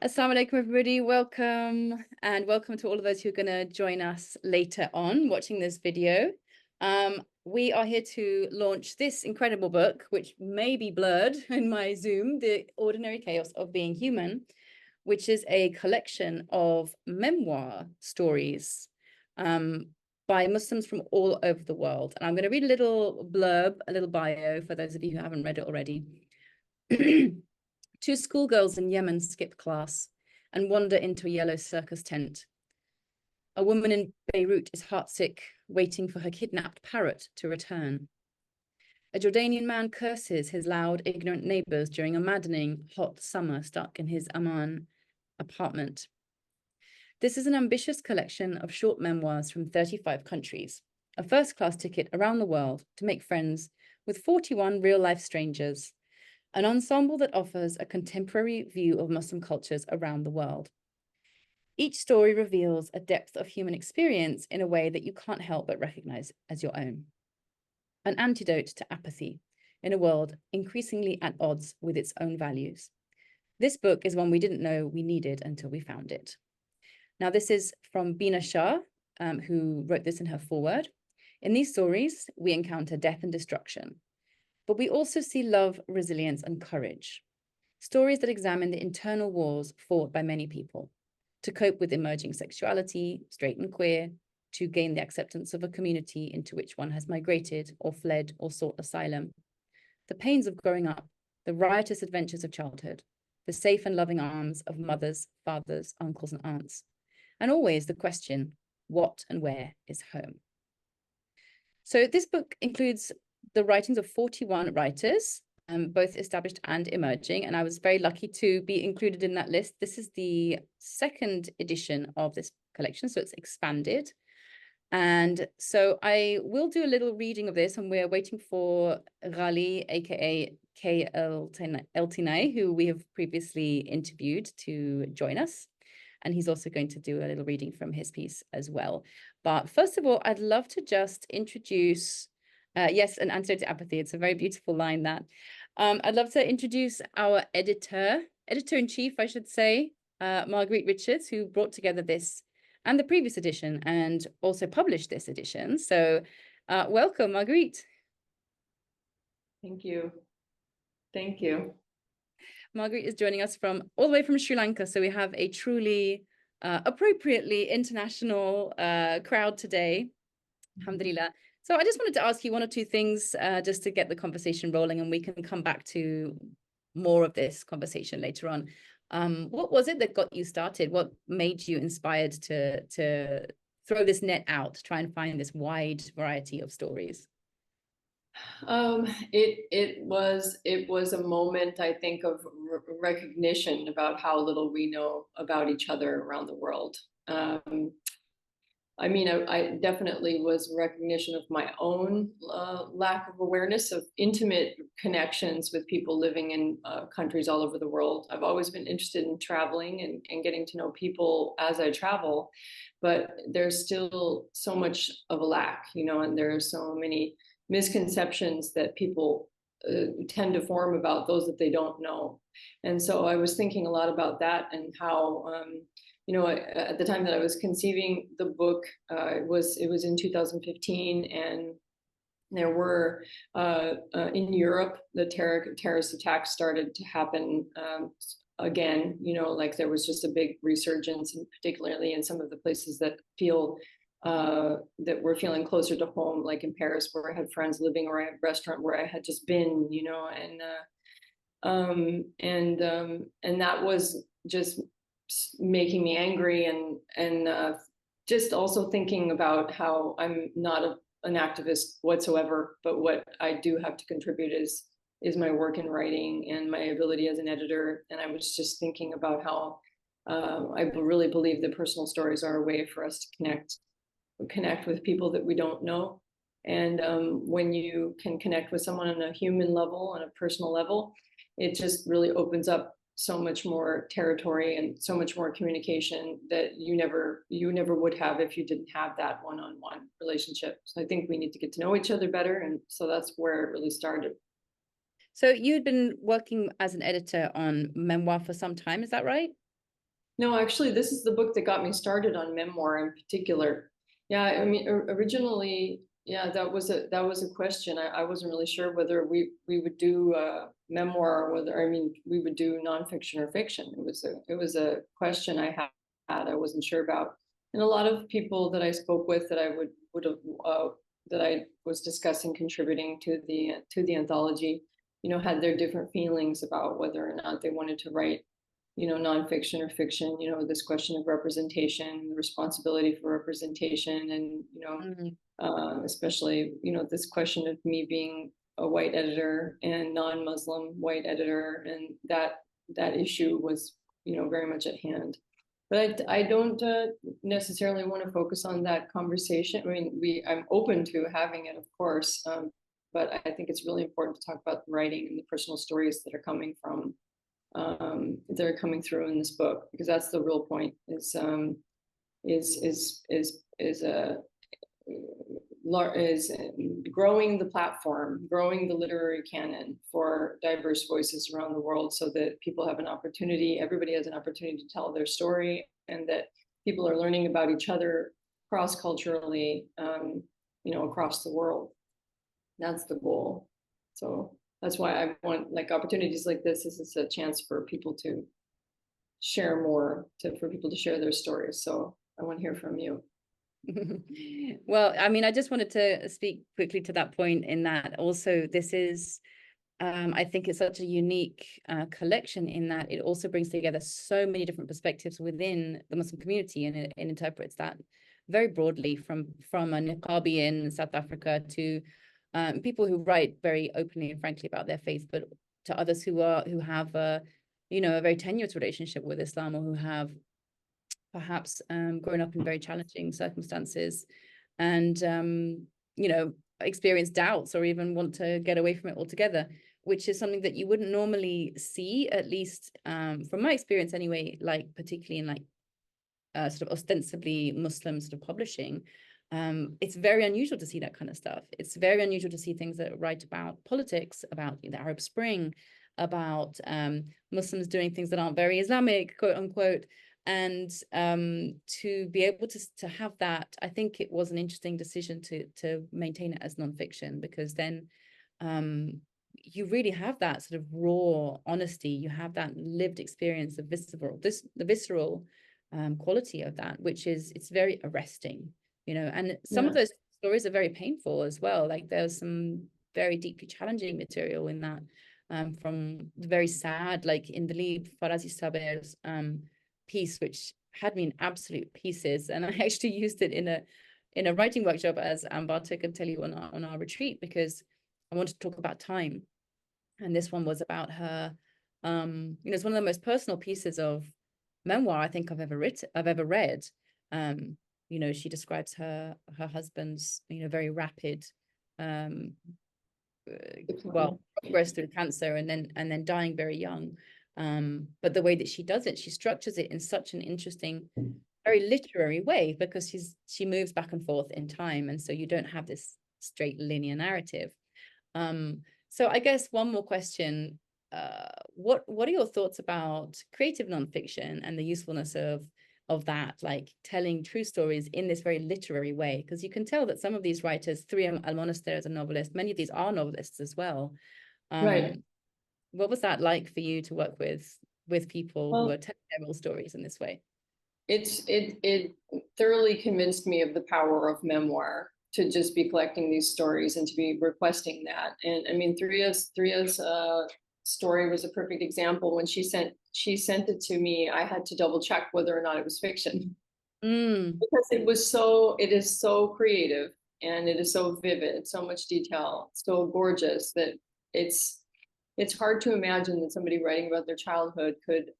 Assalamu alaikum, everybody. Welcome, and welcome to all of those who are going to join us later on watching this video. We are here to launch this incredible book, which may be blurred in my Zoom, The Ordinary Chaos of Being Human, which is a collection of memoir stories by Muslims from all over the world. And I'm going to read a little blurb, a little bio for those of you who haven't read it already. Two schoolgirls in Yemen skip class and wander into a yellow circus tent. A woman in Beirut is heartsick, waiting for her kidnapped parrot to return. A Jordanian man curses his loud, ignorant neighbors during a maddening, hot summer stuck in his Amman apartment. This is an ambitious collection of short memoirs from 35 countries, a first-class ticket around the world to make friends with 41 real-life strangers, an ensemble that offers a contemporary view of Muslim cultures around the world. Each story reveals a depth of human experience in a way that you can't help but recognize as your own. An antidote to apathy in a world increasingly at odds with its own values. This book is one we didn't know we needed until we found it. Now, this is from Bina Shah, who wrote this in her foreword. In these stories, we encounter death and destruction, but we also see love, resilience, and courage. Stories that examine the internal wars fought by many people to cope with emerging sexuality, straight and queer, to gain the acceptance of a community into which one has migrated or fled or sought asylum. The pains of growing up, the riotous adventures of childhood, the safe and loving arms of mothers, fathers, uncles, and aunts. And always the question, what and where is home? So this book includes the writings of 41 writers, both established and emerging, and I was very lucky to be included in that list. This is the second edition of this collection, so it's expanded. And so I will do a little reading of this, and we're waiting for Ghali, aka k.eltinaé, who we have previously interviewed, to join us. And he's also going to do a little reading from his piece as well. But first of all, I'd love to just introduce yes, an antidote to apathy. It's a very beautiful line, that. I'd love to introduce our editor-in-chief, I should say, Marguerite Richards, who brought together this and the previous edition and also published this edition. So welcome, Marguerite. Thank you. Thank you. Marguerite is joining us from all the way from Sri Lanka. So we have a truly appropriately international crowd today. Alhamdulillah. So I just wanted to ask you one or two things just to get the conversation rolling, and we can come back to more of this conversation later on. What was it that got you started? What made you inspired to throw this net out, try and find this wide variety of stories? It was a moment, I think, of recognition about how little we know about each other around the world. I mean, I definitely was recognition of my own lack of awareness of intimate connections with people living in countries all over the world. I've always been interested in traveling and getting to know people as I travel, but there's still so much of a lack, and there are so many misconceptions that people tend to form about those that they don't know. And so I was thinking a lot about that and how, at the time that I was conceiving the book, it was in 2015, and there were in Europe, the terrorist attacks started to happen again. Like there was just a big resurgence, and particularly in some of the places that that we're feeling closer to home, like in Paris, where I had friends living, or I had a restaurant where I had just been, and that was just making me angry, and just also thinking about how I'm not an activist whatsoever, but what I do have to contribute is my work in writing and my ability as an editor. And I was just thinking about how I really believe that personal stories are a way for us to connect with people that we don't know. And when you can connect with someone on a human level, on a personal level, it just really opens up so much more territory and so much more communication that you never would have if you didn't have that one-on-one relationship. So I think we need to get to know each other better. And so that's where it really started. So you'd been working as an editor on memoir for some time, is that right? No, actually, this is the book that got me started on memoir in particular. Yeah, I mean, originally, yeah, that was a question. I wasn't really sure whether we would do memoir or whether, I mean, we would do nonfiction or fiction. It was a question I had. I wasn't sure about, and a lot of people that I spoke with that I would have that I was discussing contributing to the anthology, you know, had their different feelings about whether or not they wanted to write, you know, nonfiction or fiction, you know, this question of representation, the responsibility for representation, and, you know, especially, you know, this question of me being a white editor and non-Muslim white editor, and that issue was, you know, very much at hand. But I don't necessarily want to focus on that conversation. I mean, I'm open to having it, of course, but I think it's really important to talk about the writing and the personal stories that are coming from they're coming through in this book, because that's the real point, is growing the platform, growing the literary canon for diverse voices around the world, so that people have an opportunity, everybody has an opportunity to tell their story, and that people are learning about each other cross-culturally, you know, across the world. That's the goal. So that's why I want, like, opportunities like this. This is a chance for people to share more, for people to share their stories. So I want to hear from you. Well, I mean, I just wanted to speak quickly to that point, in that also this is, I think it's such a unique collection, in that it also brings together so many different perspectives within the Muslim community, and it interprets that very broadly, from a Niqabi in South Africa to people who write very openly and frankly about their faith, but to others who have a, you know, a very tenuous relationship with Islam, or who have perhaps grown up in very challenging circumstances, and you know, experience doubts, or even want to get away from it altogether, which is something that you wouldn't normally see, at least from my experience anyway, like particularly in like sort of ostensibly Muslim sort of publishing. It's very unusual to see that kind of stuff. It's very unusual to see things that write about politics, about the Arab Spring, about Muslims doing things that aren't very Islamic, quote unquote. And to be able to have that, I think it was an interesting decision to maintain it as nonfiction, because then you really have that sort of raw honesty. You have that lived experience, the visceral quality of that, which is, it's very arresting, you know. And some of those stories are very painful as well. Like there's some very deeply challenging material in that, from the very sad, like in the lead Farazi Saber's piece, which had me in absolute pieces. And I actually used it in a writing workshop, as Ambarta could tell you, on our retreat, because I wanted to talk about time. And this one was about her, you know, it's one of the most personal pieces of memoir I think I've ever read. You know, she describes her husband's, you know, very rapid progress through cancer, and then dying very young. But the way that she does it, she structures it in such an interesting, very literary way, because she moves back and forth in time, and so you don't have this straight linear narrative. So I guess one more question: what are your thoughts about creative nonfiction and the usefulness of that, like telling true stories in this very literary way? Because you can tell that some of these writers, Al-Monaster is a novelist, many of these are novelists as well. Right. What was that like for you to work with people who are telling their real stories in this way? It thoroughly convinced me of the power of memoir, to just be collecting these stories and to be requesting that. And I mean, Thria's story was a perfect example. When she sent it to me, I had to double check whether or not it was fiction, because it is so creative, and it is so vivid, so much detail, so gorgeous, that it's hard to imagine that somebody writing about their childhood could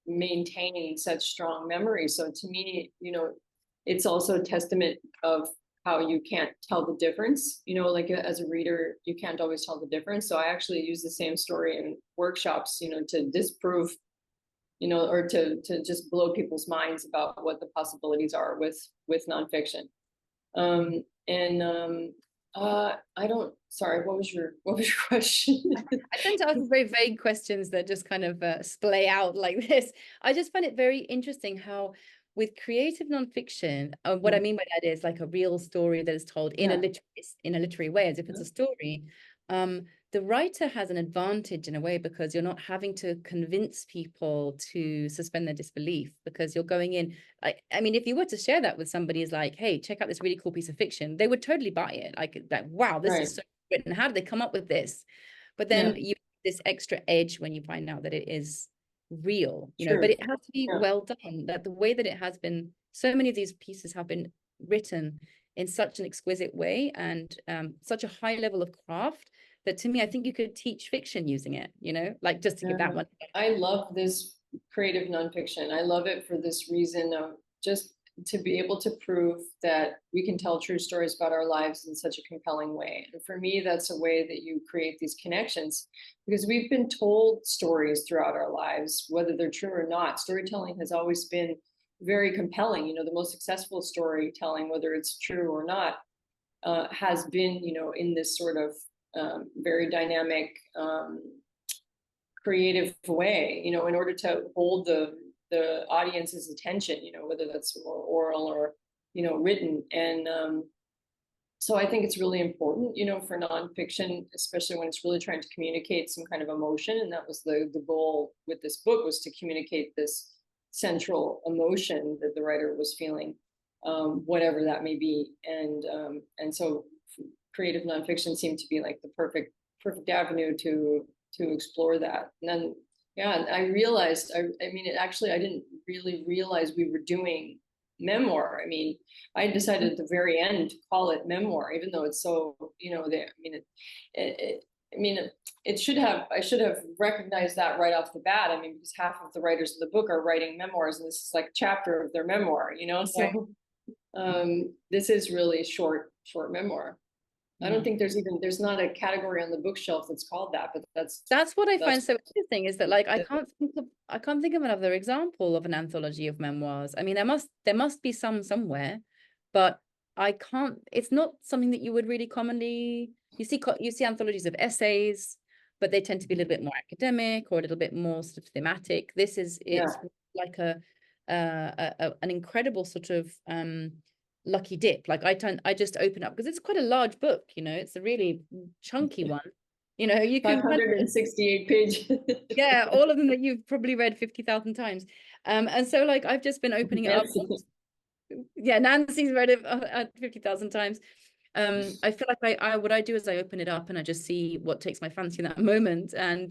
maintain such strong memory. So to me, you know, it's also a testament of how you can't tell the difference, you know, like as a reader, you can't always tell the difference. So I actually use the same story in workshops, you know, to disprove, you know, or to just blow people's minds about what the possibilities are with nonfiction. I don't, sorry, what was your question? I tend to ask very vague questions that just kind of splay out like this. I just find it very interesting how with creative nonfiction, what I mean by that is like a real story that is told in a literary way, as if it's a story. The writer has an advantage in a way because you're not having to convince people to suspend their disbelief, because you're going in. I mean, if you were to share that with somebody, is like, hey, check out this really cool piece of fiction, they would totally buy it. Like, wow, this is so written. How did they come up with this? But then you have this extra edge when you find out that it is real, you know, but it has to be well done. That the way that it has been, so many of these pieces have been written in such an exquisite way and such a high level of craft that, to me, I think you could teach fiction using it, you know, like just to give that one. I love this creative nonfiction. I love it for this reason of just to be able to prove that we can tell true stories about our lives in such a compelling way. And for me, that's a way that you create these connections, because we've been told stories throughout our lives, whether they're true or not. Storytelling has always been very compelling. You know, the most successful storytelling, whether it's true or not, has been, you know, in this sort of very dynamic, creative way, you know, in order to hold the audience's attention, you know, whether that's more oral or, you know, written. And so I think it's really important, you know, for nonfiction, especially when it's really trying to communicate some kind of emotion. And that was the goal with this book, was to communicate this central emotion that the writer was feeling, whatever that may be. And so creative nonfiction seemed to be like the perfect avenue to explore that. And then I realized, I mean, I didn't really realize we were doing memoir. I mean, I decided at the very end to call it memoir, even though it's so, you know, I should have recognized that right off the bat. I mean, because half of the writers of the book are writing memoirs, and this is like a chapter of their memoir, you know. So this is really short memoir. I don't think there's not a category on the bookshelf that's called that, but that's what I find so interesting, is that like I can't think of another example of an anthology of memoirs. I mean, there must be some somewhere, but I can't. It's not something that you would really commonly you see anthologies of essays, but they tend to be a little bit more academic or a little bit more sort of thematic. It's like an incredible sort of lucky dip. Like I just open up, because it's quite a large book, you know, it's a really chunky one, you know, you can 568 pages. Yeah, all of them that you've probably read 50,000 times. And so like I've just been opening it up. Yeah, Nancy's read it 50,000 times. I feel like what I do is I open it up and I just see what takes my fancy in that moment. And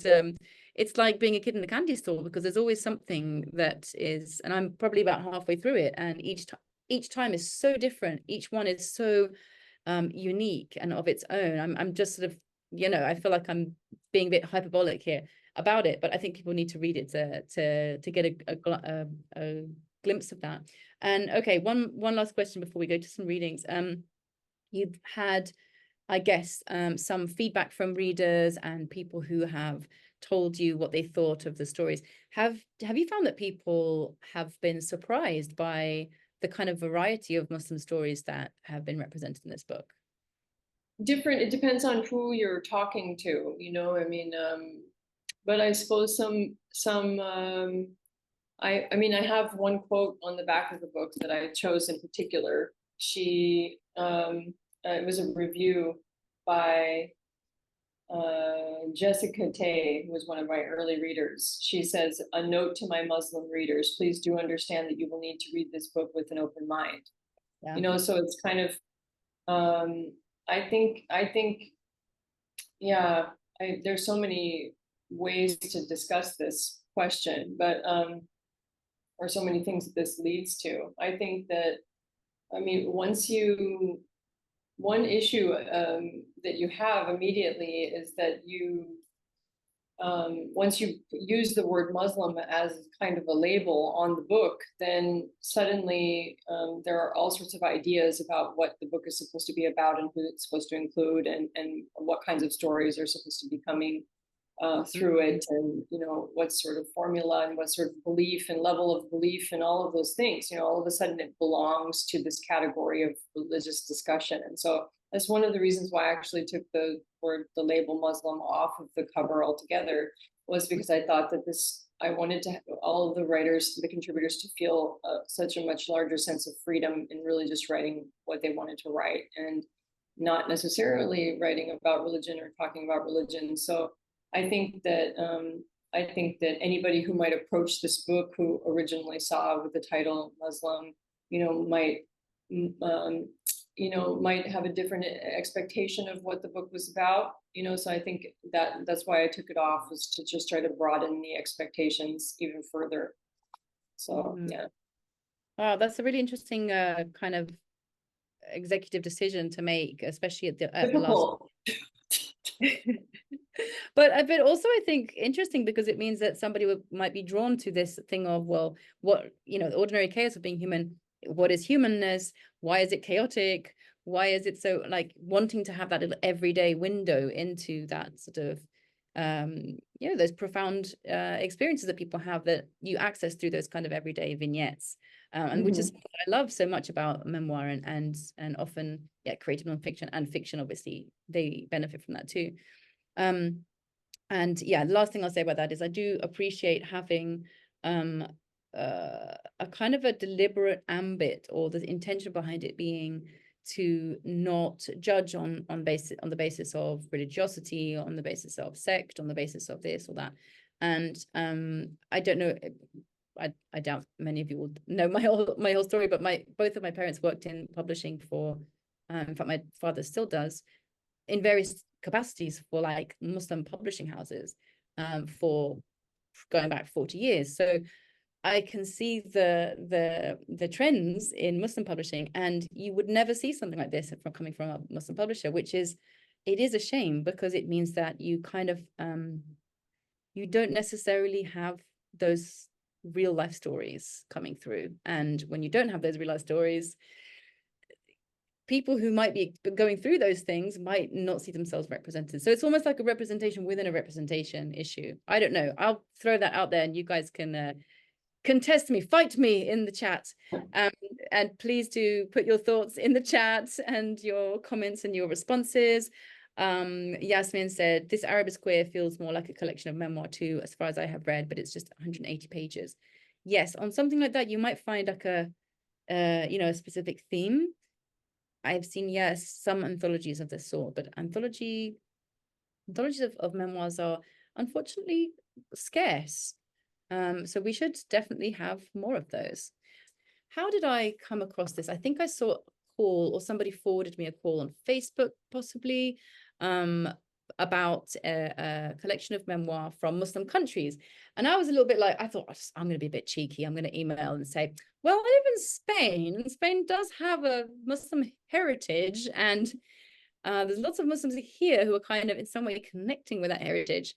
it's like being a kid in a candy store, because there's always something that is, and I'm probably about halfway through it, and each time is so different. Each one is so unique and of its own. I'm just sort of, you know, I feel like I'm being a bit hyperbolic here about it, but I think people need to read it to get a glimpse of that. And okay, one last question before we go to some readings. You've had, I guess, some feedback from readers and people who have told you what they thought of the stories. Have you found that people have been surprised by the kind of variety of Muslim stories that have been represented in this book? Different. It depends on who you're talking to, you know. I mean, but I suppose some. I mean, I have one quote on the back of the book that I chose in particular. It was a review by Jessica Tay, who was one of my early readers. She says, "A note to my Muslim readers: please do understand that you will need to read this book with an open mind." Yeah. You know, so it's kind of, I think, yeah, there's so many ways to discuss this question, but or so many things that this leads to. I think that, I mean, one issue that you have immediately is that once you use the word Muslim as kind of a label on the book, then suddenly there are all sorts of ideas about what the book is supposed to be about and who it's supposed to include, and what kinds of stories are supposed to be coming through it, and, you know, what sort of formula and what sort of belief and level of belief and all of those things. You know, all of a sudden it belongs to this category of religious discussion. And so That's one of the reasons why I actually took the label Muslim off of the cover altogether, was because I thought that I wanted to have all of the writers, the contributors, to feel such a much larger sense of freedom in really just writing what they wanted to write, and not necessarily writing about religion or talking about religion. So I think that anybody who might approach this book, who originally saw with the title Muslim, might might have a different expectation of what the book was about. So I think that's why I took it off, was to just try to broaden the expectations even further. So yeah. Wow, that's a really interesting kind of executive decision to make, especially at the last. But also I think interesting, because it means that somebody might be drawn to this thing of, well, what, the ordinary chaos of being human. What is humanness? Why is it chaotic? Why is it so, like, wanting to have that little everyday window into that sort of those profound experiences that people have, that you access through those kind of everyday vignettes, and which is what I love so much about memoir, and often creative nonfiction and fiction, obviously they benefit from that too. And the last thing I'll say about that is I do appreciate having a kind of a deliberate ambit, or the intention behind it being to not judge on the basis of religiosity, on the basis of sect, on the basis of this or that. And I don't know, I doubt many of you will know my whole story, but both of my parents worked in publishing for, in fact my father still does, in various capacities for like Muslim publishing houses, for going back 40 years. So I can see the trends in Muslim publishing, and you would never see something like this coming from a Muslim publisher, it is a shame, because it means that you kind of you don't necessarily have those real life stories coming through. And when you don't have those real life stories, people who might be going through those things might not see themselves represented. So it's almost like a representation within a representation issue. I don't know. I'll throw that out there, and you guys can contest me, fight me in the chat. And please do put your thoughts in the chat, and your comments and your responses. Yasmin said, this Arabic square feels more like a collection of memoir too, as far as I have read, but it's just 180 pages. Yes, on something like that, you might find like a specific theme. I've seen, yes, some anthologies of this sort, but anthologies of memoirs are unfortunately scarce. So we should definitely have more of those. How did I come across this? I think I saw a call, or somebody forwarded me a call on Facebook, possibly, about a collection of memoir from Muslim countries. And I was a little bit like, I thought, I'm going to be a bit cheeky. I'm going to email and say, well, I live in Spain, and Spain does have a Muslim heritage, and there's lots of Muslims here who are kind of in some way connecting with that heritage.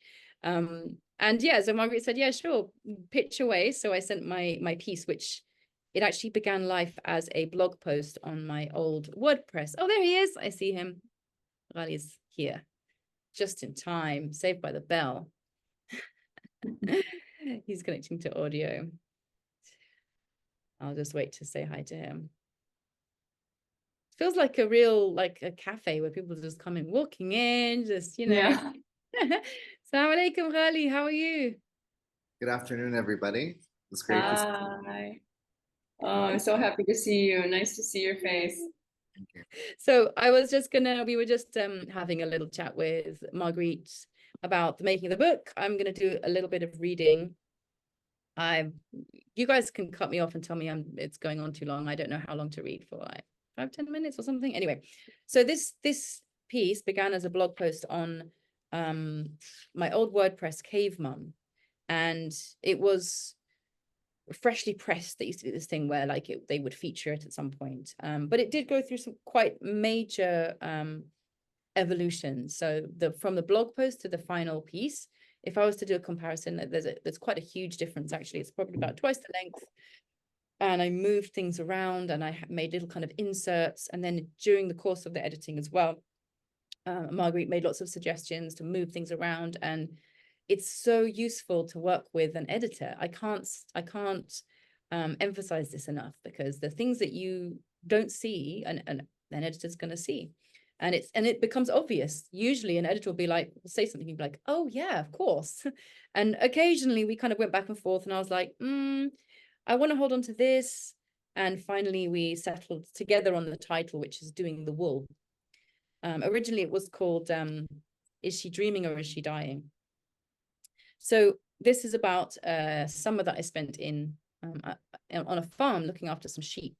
And yeah, so Marguerite said, yeah, sure, pitch away. So I sent my piece, which it actually began life as a blog post on my old WordPress. Oh, there he is. I see him. Ghali's here, just in time, saved by the bell. He's connecting to audio. I'll just wait to say hi to him. Feels like a real, like a cafe where people just come in, walking in, just, Yeah. Assalamu alaikum, Ghali. How are you? Good afternoon, everybody. It's great to see you. Hi. Oh, I'm so happy to see you. Nice to see your face. Thank you. So we were just having a little chat with Marguerite about the making of the book. I'm gonna do a little bit of reading. You guys can cut me off and tell me it's going on too long. I don't know how long to read for, like 5-10 minutes or something. Anyway, so this piece began as a blog post on my old WordPress Cave Mum, and it was freshly pressed. They used to do this thing where like they would feature it at some point, but it did go through some quite major evolution. So from the blog post to the final piece, if I was to do a comparison, there's quite a huge difference. Actually, it's probably about twice the length, and I moved things around, and I made little kind of inserts, and then during the course of the editing as well, Marguerite made lots of suggestions to move things around, and it's so useful to work with an editor. I can't emphasize this enough, because the things that you don't see, and an editor's going to see. And it becomes obvious. Usually an editor will be like, will say something, you'll be like, oh yeah, of course. And occasionally we kind of went back and forth, and I was like, I want to hold on to this. And finally we settled together on the title, which is Doing the Wool. Originally it was called Is She Dreaming or Is She Dying? So this is about a summer that I spent on a farm looking after some sheep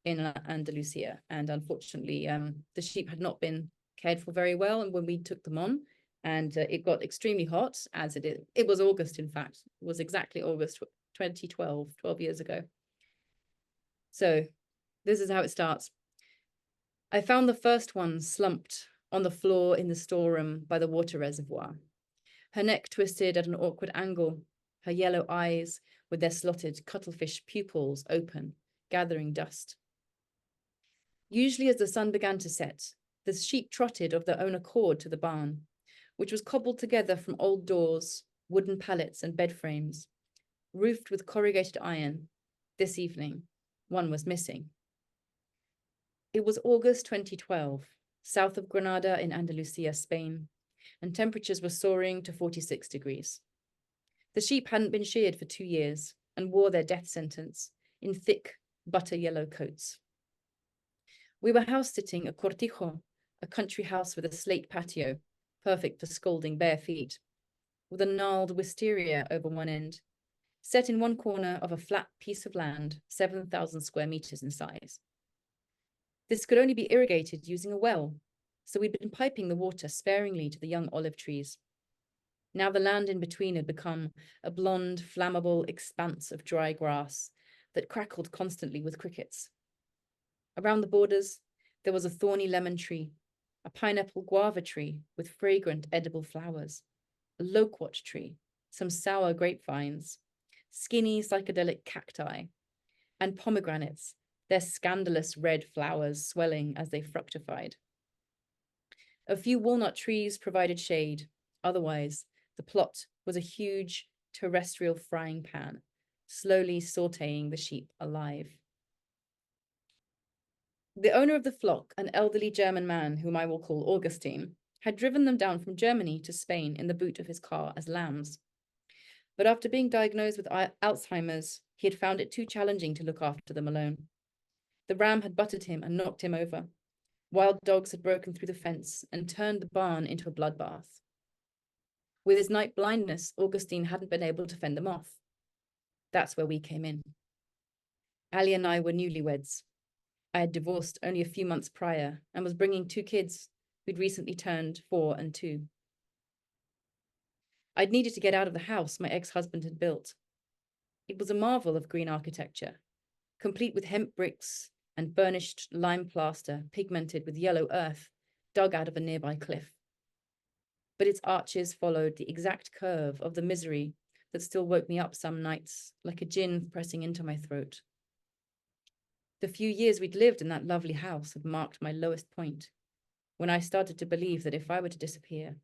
in Andalusia. And unfortunately, the sheep had not been cared for very well. And when we took them on, and it got extremely hot, as it was August, in fact, it was exactly August 2012, 12 years ago. So this is how it starts. I found the first one slumped on the floor in the storeroom by the water reservoir. Her neck twisted at an awkward angle, her yellow eyes with their slotted cuttlefish pupils open, gathering dust. Usually as the sun began to set, the sheep trotted of their own accord to the barn, which was cobbled together from old doors, wooden pallets and bed frames, roofed with corrugated iron. This evening, one was missing. It was August 2012, south of Granada in Andalusia, Spain, and temperatures were soaring to 46 degrees. The sheep hadn't been sheared for 2 years and wore their death sentence in thick butter yellow coats. We were house-sitting a cortijo, a country house with a slate patio, perfect for scalding bare feet, with a gnarled wisteria over one end, set in one corner of a flat piece of land, 7,000 square meters in size. This could only be irrigated using a well, so we'd been piping the water sparingly to the young olive trees. Now the land in between had become a blonde, flammable expanse of dry grass that crackled constantly with crickets. Around the borders, there was a thorny lemon tree, a pineapple guava tree with fragrant edible flowers, a loquat tree, some sour grapevines, skinny psychedelic cacti, and pomegranates, their scandalous red flowers swelling as they fructified. A few walnut trees provided shade. Otherwise, the plot was a huge terrestrial frying pan, slowly sautéing the sheep alive. The owner of the flock, an elderly German man whom I will call Augustine, had driven them down from Germany to Spain in the boot of his car as lambs. But after being diagnosed with Alzheimer's, he had found it too challenging to look after them alone. The ram had butted him and knocked him over. Wild dogs had broken through the fence and turned the barn into a bloodbath. With his night blindness, Augustine hadn't been able to fend them off. That's where we came in. Ali and I were newlyweds. I had divorced only a few months prior and was bringing 2 kids who'd recently turned 4 and 2. I'd needed to get out of the house my ex-husband had built. It was a marvel of green architecture, complete with hemp bricks and burnished lime plaster pigmented with yellow earth dug out of a nearby cliff. But its arches followed the exact curve of the misery that still woke me up some nights like a gin pressing into my throat. The few years we'd lived in that lovely house had marked my lowest point, when I started to believe that if I were to disappear,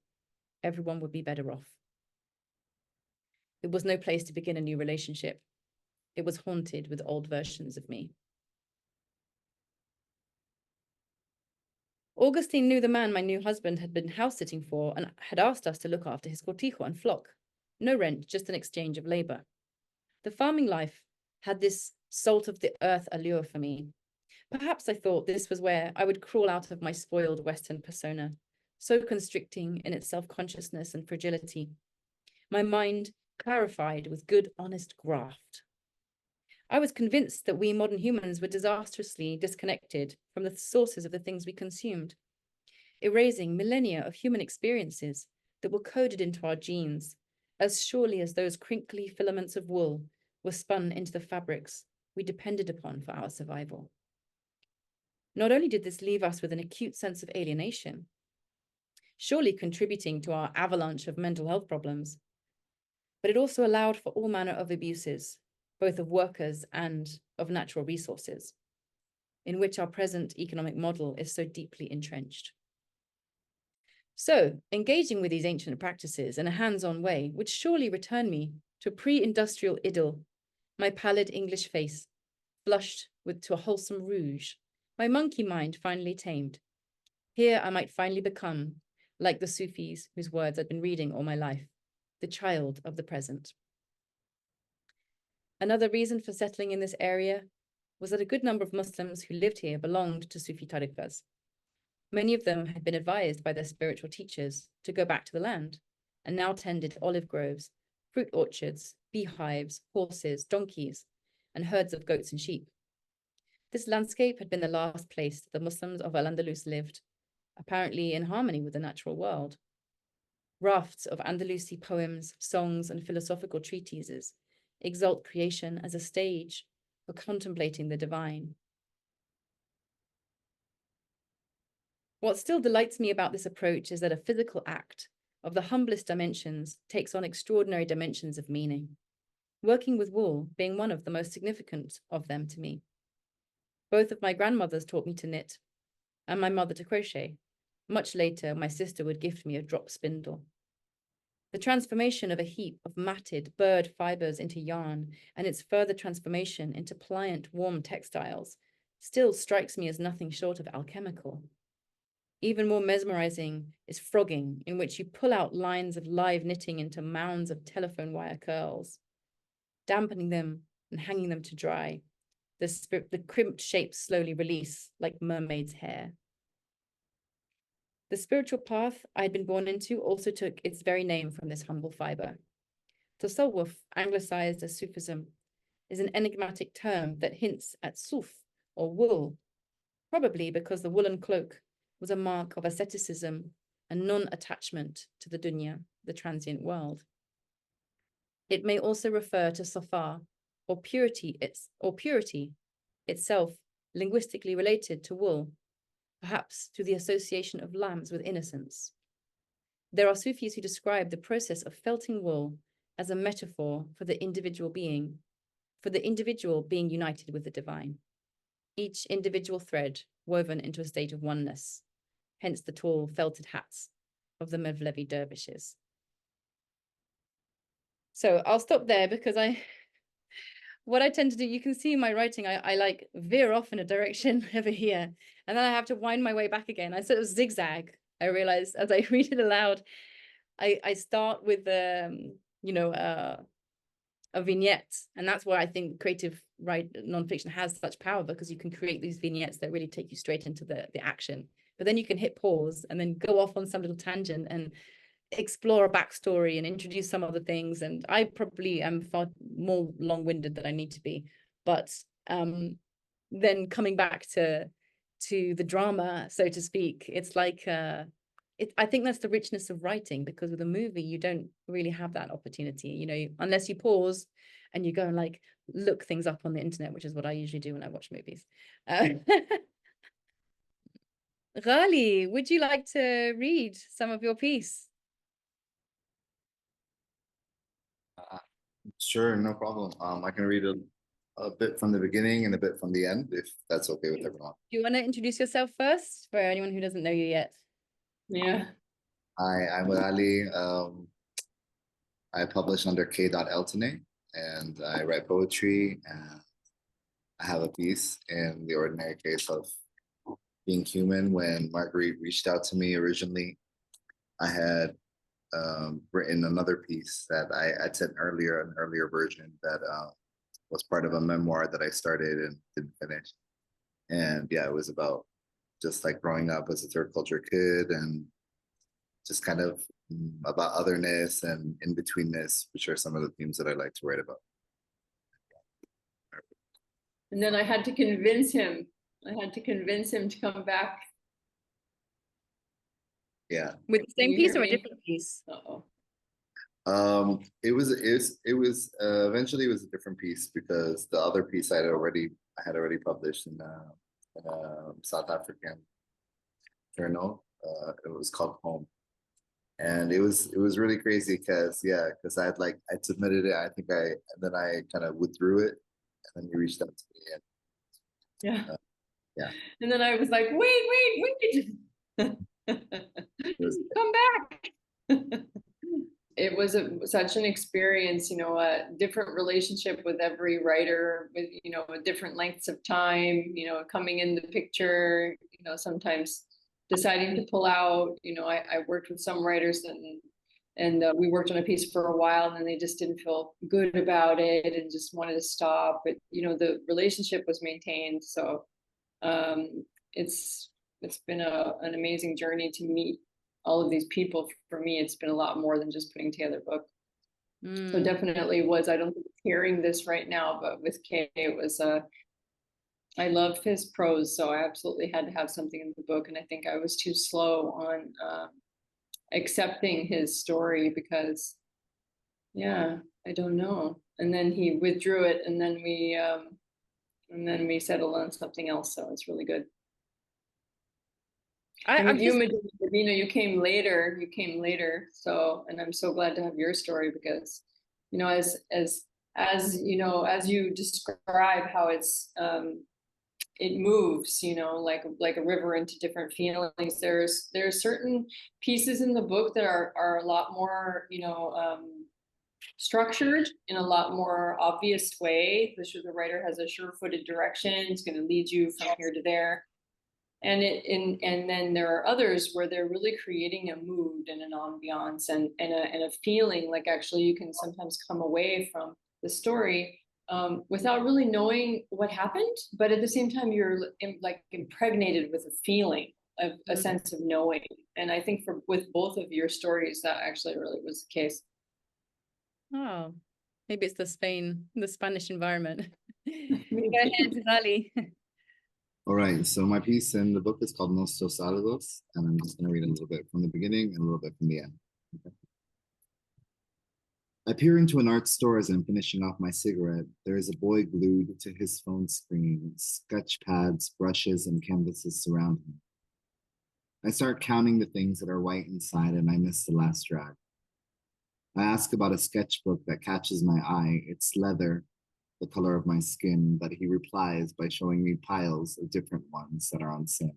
everyone would be better off. It was no place to begin a new relationship. It was haunted with old versions of me. Augustine knew the man my new husband had been house-sitting for and had asked us to look after his cortijo and flock. No rent, just an exchange of labor. The farming life had this salt-of-the-earth allure for me. Perhaps I thought this was where I would crawl out of my spoiled Western persona, so constricting in its self-consciousness and fragility. My mind clarified with good, honest graft. I was convinced that we modern humans were disastrously disconnected from the sources of the things we consumed, erasing millennia of human experiences that were coded into our genes, as surely as those crinkly filaments of wool were spun into the fabrics we depended upon for our survival. Not only did this leave us with an acute sense of alienation, surely contributing to our avalanche of mental health problems, but it also allowed for all manner of abuses, both of workers and of natural resources, in which our present economic model is so deeply entrenched. So, engaging with these ancient practices in a hands-on way would surely return me to a pre-industrial idyll, my pallid English face flushed to a wholesome rouge, my monkey mind finally tamed. Here I might finally become, like the Sufis whose words I'd been reading all my life, the child of the present. Another reason for settling in this area was that a good number of Muslims who lived here belonged to Sufi tariqas. Many of them had been advised by their spiritual teachers to go back to the land and now tended olive groves, fruit orchards, beehives, horses, donkeys, and herds of goats and sheep. This landscape had been the last place the Muslims of Al-Andalus lived, apparently in harmony with the natural world. Rafts of Andalusi poems, songs, and philosophical treatises exalt creation as a stage for contemplating the divine. What still delights me about this approach is that a physical act of the humblest dimensions takes on extraordinary dimensions of meaning, working with wool being one of the most significant of them to me. Both of my grandmothers taught me to knit, and my mother to crochet. Much later, my sister would gift me a drop spindle. The transformation of a heap of matted bird fibers into yarn and its further transformation into pliant, warm textiles still strikes me as nothing short of alchemical. Even more mesmerizing is frogging, in which you pull out lines of live knitting into mounds of telephone wire curls, dampening them and hanging them to dry. The crimped shapes slowly release like mermaid's hair. The spiritual path I had been born into also took its very name from this humble fiber. Tasawwuf, anglicized as Sufism, is an enigmatic term that hints at suf, or wool, probably because the woolen cloak was a mark of asceticism and non-attachment to the dunya, the transient world. It may also refer to safa, or purity itself, linguistically related to wool, perhaps through the association of lambs with innocence. There are Sufis who describe the process of felting wool as a metaphor for the individual being united with the divine. Each individual thread woven into a state of oneness, hence the tall felted hats of the Mevlevi dervishes. So I'll stop there because what I tend to do, you can see in my writing, I like veer off in a direction over here, and then I have to wind my way back again. I sort of zigzag. I realize as I read it aloud, I start with a vignette, and that's where I think creative nonfiction has such power, because you can create these vignettes that really take you straight into the action. But then you can hit pause and then go off on some little tangent and explore a backstory and introduce some other things. And I probably am far more long-winded than I need to be. But then coming back to the drama, so to speak, it's like I think that's the richness of writing, because with a movie you don't really have that opportunity, unless you pause and you go and like look things up on the internet, which is what I usually do when I watch movies. Ghali, would you like to read some of your piece? Sure, no problem. I can read a bit from the beginning and a bit from the end, if that's okay with everyone. Do you want to introduce yourself first for anyone who doesn't know you yet? Yeah. Hi, I'm Ali. I publish under k.eltinaé, and I write poetry, and I have a piece in The Ordinary Case of Being Human. When Marguerite reached out to me originally, I had written another piece that I sent earlier, an earlier version that was part of a memoir that I started and didn't finish. And yeah, it was about just like growing up as a third culture kid, and just kind of about otherness and in-betweenness, which are some of the themes that I like to write about. And then I had to convince him. To come back. Yeah. With the same piece or a different piece? Uh-oh. It was eventually it was a different piece, because the other piece I had already published in a South African journal. It was called Home, and it was really crazy because I submitted it. And then I kind of withdrew it, and then he reached out to me. And, Yeah. Yeah. And then I was like, wait. Come back. It was such an experience, a different relationship with every writer, with, different lengths of time, coming in the picture, sometimes deciding to pull out. You know, I worked with some writers and we worked on a piece for a while, and then they just didn't feel good about it and just wanted to stop. But you know, the relationship was maintained. So it's been an amazing journey to meet all of these people. For me, it's been a lot more than just putting together a book. So definitely was, I don't think it's hearing this right now, but with K, it was I loved his prose, so I absolutely had to have something in the book. And I think I was too slow on accepting his story because, yeah, I don't know. And then he withdrew it, and then we settled on something else. So it's really good. And with you, Medina, you came later. So, and I'm so glad to have your story because, you know, as you know, as you describe how it's it moves, you know, like a river into different feelings. There's certain pieces in the book that are a lot more, you know, structured in a lot more obvious way. The writer has a sure-footed direction. It's going to lead you from here to there. And then there are others where they're really creating a mood and an ambiance and a feeling, like actually you can sometimes come away from the story without really knowing what happened, but at the same time you're like impregnated with a feeling of a sense of knowing. And I think with both of your stories, that actually really was the case. Oh, maybe it's the Spanish environment. Go ahead, Ali. All right, so my piece in the book is called Nuestros Saludos, and I'm just going to read a little bit from the beginning and a little bit from the end. Okay. I peer into an art store as I'm finishing off my cigarette. There is a boy glued to his phone screen. Sketch pads, brushes, and canvases surround him. I start counting the things that are white inside, and I miss the last drag. I ask about a sketchbook that catches my eye. It's leather, the color of my skin, but he replies by showing me piles of different ones that are on sale.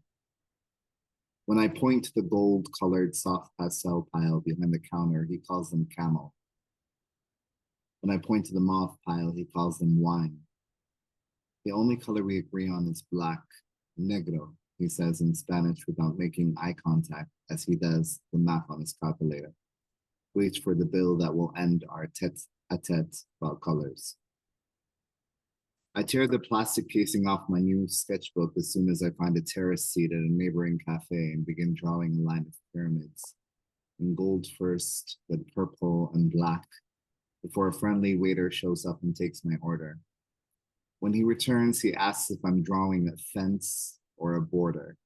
When I point to the gold-colored soft pastel pile behind the counter, he calls them camel. When I point to the mauve pile, he calls them wine. The only color we agree on is black, negro, he says in Spanish without making eye contact as he does the math on his calculator. Waits for the bill that will end our tete-a-tete about colors. I tear the plastic casing off my new sketchbook as soon as I find a terrace seat at a neighboring cafe and begin drawing a line of pyramids. In gold first, then purple and black, before a friendly waiter shows up and takes my order. When he returns, he asks if I'm drawing a fence or a border.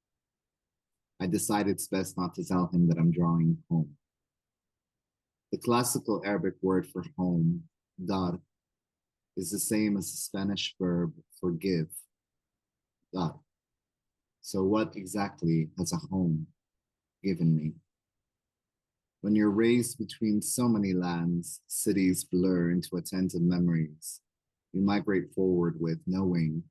I decide it's best not to tell him that I'm drawing home. The classical Arabic word for home, dar, is the same as the Spanish verb forgive, dar. So what exactly has a home given me? When you're raised between so many lands, cities blur into a tent of memories. You migrate forward with knowing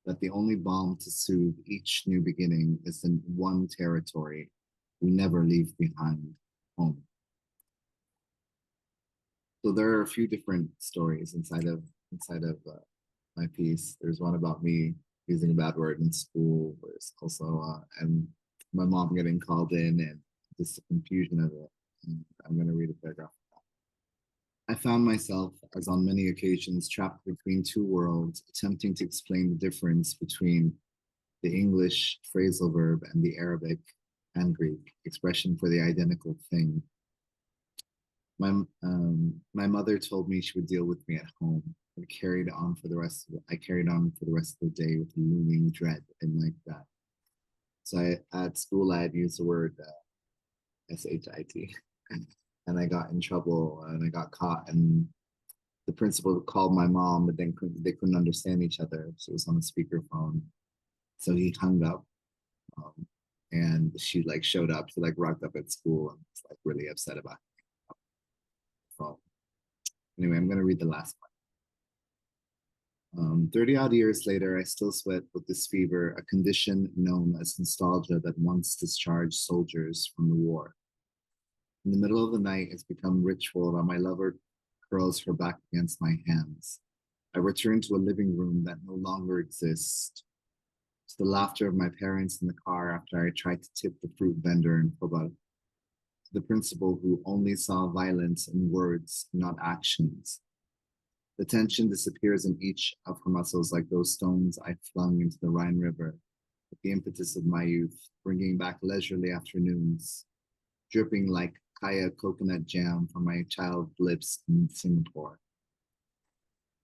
that the only balm to soothe each new beginning is in one territory we never leave behind, home. So there are a few different stories inside of my piece. There's one about me using a bad word in school. There's also and my mom getting called in and just the confusion of it. And I'm going to read a paragraph of that. I found myself, as on many occasions, trapped between two worlds, attempting to explain the difference between the English phrasal verb and the Arabic and Greek expression for the identical thing. My mother told me she would deal with me at home. I carried on for the rest of the day with looming dread and like that. So at school, I had used the word S-H-I-T, and I got in trouble and I got caught. And the principal called my mom, but then they couldn't understand each other. So it was on a speakerphone. So he hung up, and she like showed up. She like rocked up at school and was like really upset about it. Anyway, I'm going to read the last one. 30 odd years later, I still sweat with this fever, a condition known as nostalgia that once discharged soldiers from the war. In the middle of the night, it's become ritual that my lover curls her back against my hands. I return to a living room that no longer exists. to the laughter of my parents in the car after I tried to tip the fruit vendor in Khobar, to the principal who only saw violence in words, not actions. The tension disappears in each of her muscles like those stones I flung into the Rhine River with the impetus of my youth, bringing back leisurely afternoons, dripping like kaya coconut jam from my child's lips in Singapore.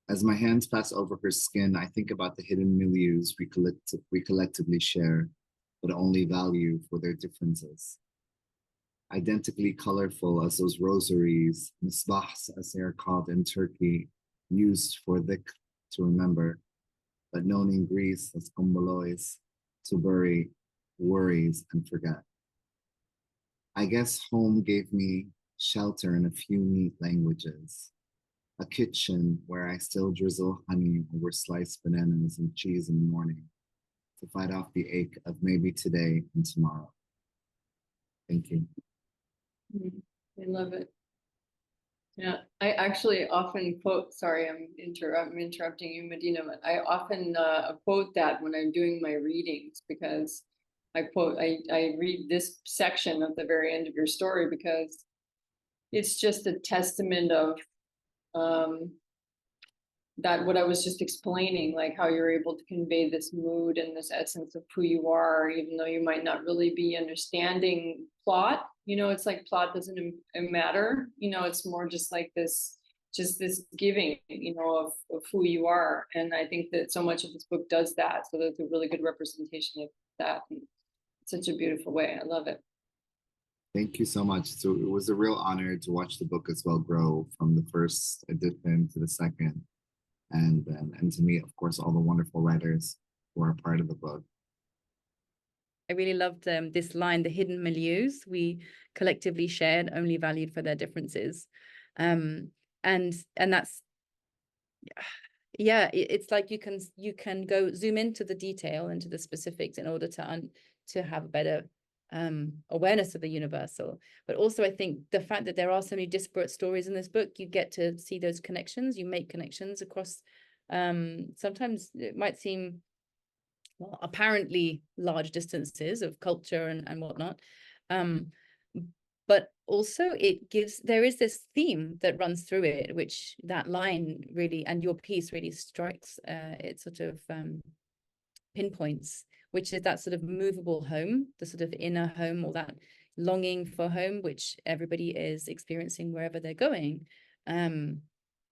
As my hands pass over her skin, I think about the hidden milieus we collectively share, but only value for their differences. Identically colorful as those rosaries, misbahs as they are called in Turkey, used for dhikr, to remember, but known in Greece as kombolois, to bury worries and forget. I guess home gave me shelter in a few neat languages, a kitchen where I still drizzle honey over sliced bananas and cheese in the morning to fight off the ache of maybe today and tomorrow. Thank you. I love it. Yeah, I actually often quote, sorry, I'm interrupting you, Medina, but I often quote that when I'm doing my readings, because I read this section at the very end of your story because it's just a testament of that what I was just explaining, like how you're able to convey this mood and this essence of who you are, even though you might not really be understanding plot. You know, it's like plot doesn't matter. You know, it's more just like this giving, you know, of who you are. And I think that so much of this book does that. So that's a really good representation of that in such a beautiful way. I love it. Thank you so much. So it was a real honor to watch the book as well grow from the first edition to the second. And to meet, of course, all the wonderful writers who are part of the book. I really loved this line, the hidden milieus we collectively shared, only valued for their differences. And that's, yeah, it's like you can go zoom into the detail, into the specifics in order to have a better awareness of the universal. But also I think the fact that there are so many disparate stories in this book, you get to see those connections, you make connections across sometimes it might seem, well, apparently large distances of culture and whatnot, but also there is this theme that runs through it, which that line really, and your piece really strikes, it sort of pinpoints, which is that sort of movable home, the sort of inner home, or that longing for home, which everybody is experiencing wherever they're going.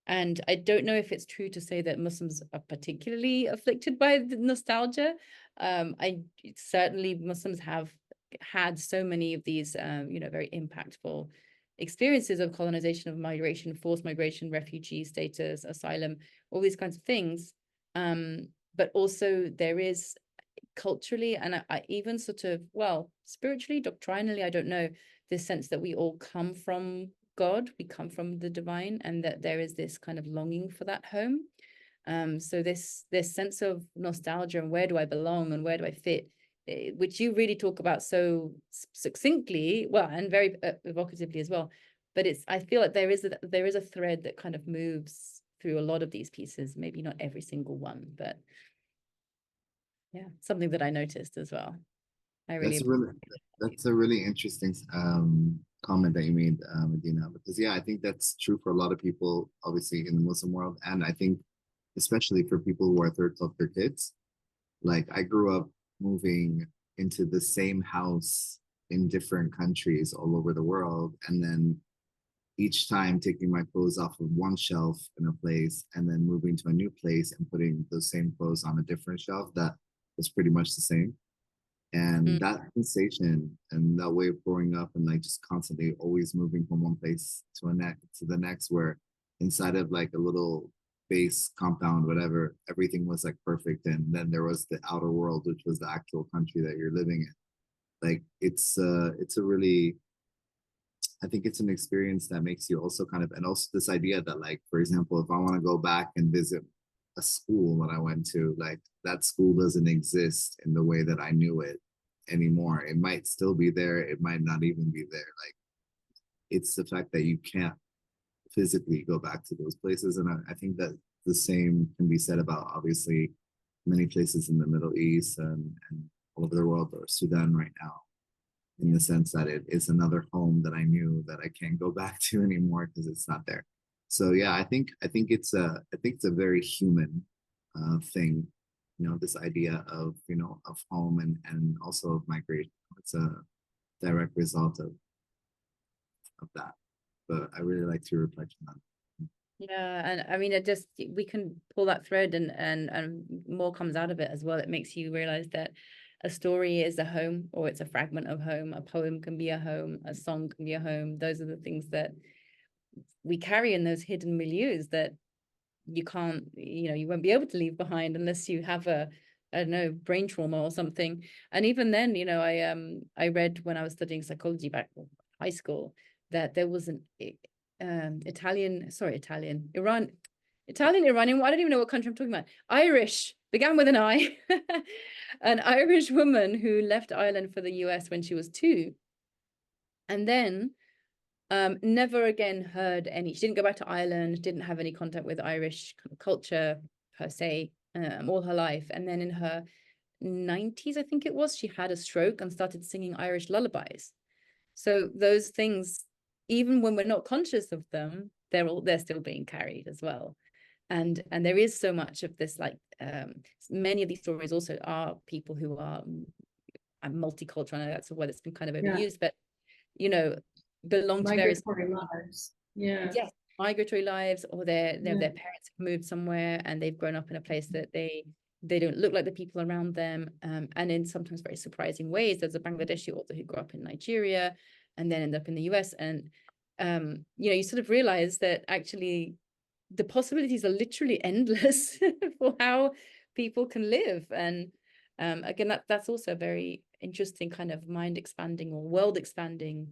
And I don't know if it's true to say that Muslims are particularly afflicted by the nostalgia. Certainly Muslims have had so many of these, very impactful experiences of colonization, of migration, forced migration, refugee status, asylum, all these kinds of things. But also there is culturally, and I even sort of, well, spiritually, doctrinally, I don't know, this sense that we all come from God, we come from the divine, and that there is this kind of longing for that home. So this sense of nostalgia and where do I belong and where do I fit, which you really talk about so succinctly, well, and very evocatively as well. But I feel like there is a thread that kind of moves through a lot of these pieces, maybe not every single one, but yeah, something that I noticed as well. That's a really interesting comment that you made, Medina, because yeah, I think that's true for a lot of people, obviously in the Muslim world, and I think especially for people who are third culture kids. Like I grew up moving into the same house in different countries all over the world, and then each time taking my clothes off of one shelf in a place and then moving to a new place and putting those same clothes on a different shelf that was pretty much the same. And that sensation and that way of growing up and like just constantly always moving from one place to the next, where inside of like a little base compound, whatever, everything was like perfect. And then there was the outer world, which was the actual country that you're living in. Like it's a really, I think it's an experience that makes you also kind of, and also this idea that like, for example, if I want to go back and visit a school that I went to, like that school doesn't exist in the way that I knew it anymore. It might still be there. It might not even be there. Like it's the fact that you can't physically go back to those places. And I think that the same can be said about obviously many places in the Middle East and all over the world, or Sudan right now, in the sense that it is another home that I knew that I can't go back to anymore because it's not there. So yeah, I think it's a very human thing, this idea of of home and also of migration. It's a direct result of that. But I really like to reflect on that. Yeah, and I mean, we can pull that thread and more comes out of it as well. It makes you realize that a story is a home, or it's a fragment of home. A poem can be a home, a song can be a home. Those are the things that we carry in those hidden milieus that you can't, you won't be able to leave behind unless you have I don't know, brain trauma or something. And even then, I read when I was studying psychology back in high school that there was an Iranian, well, I don't even know what country I'm talking about. Irish, began with an I. An Irish woman who left Ireland for the US when she was 2, and then never again heard any. She didn't go back to Ireland, didn't have any contact with Irish culture per se, all her life. And then in her 90s, I think it was, she had a stroke and started singing Irish lullabies. So those things, even when we're not conscious of them, they're still being carried as well. And there is so much of this, like many of these stories also are people who are multicultural. I know that's a word that's been kind of overused, but belong to various lives. Yeah. Yes, migratory lives, or their parents have moved somewhere and they've grown up in a place that they don't look like the people around them, and in sometimes very surprising ways. There's a Bangladeshi author who grew up in Nigeria and then ended up in the US, and you sort of realize that actually the possibilities are literally endless for how people can live. And again, that's also a very interesting kind of mind expanding or world expanding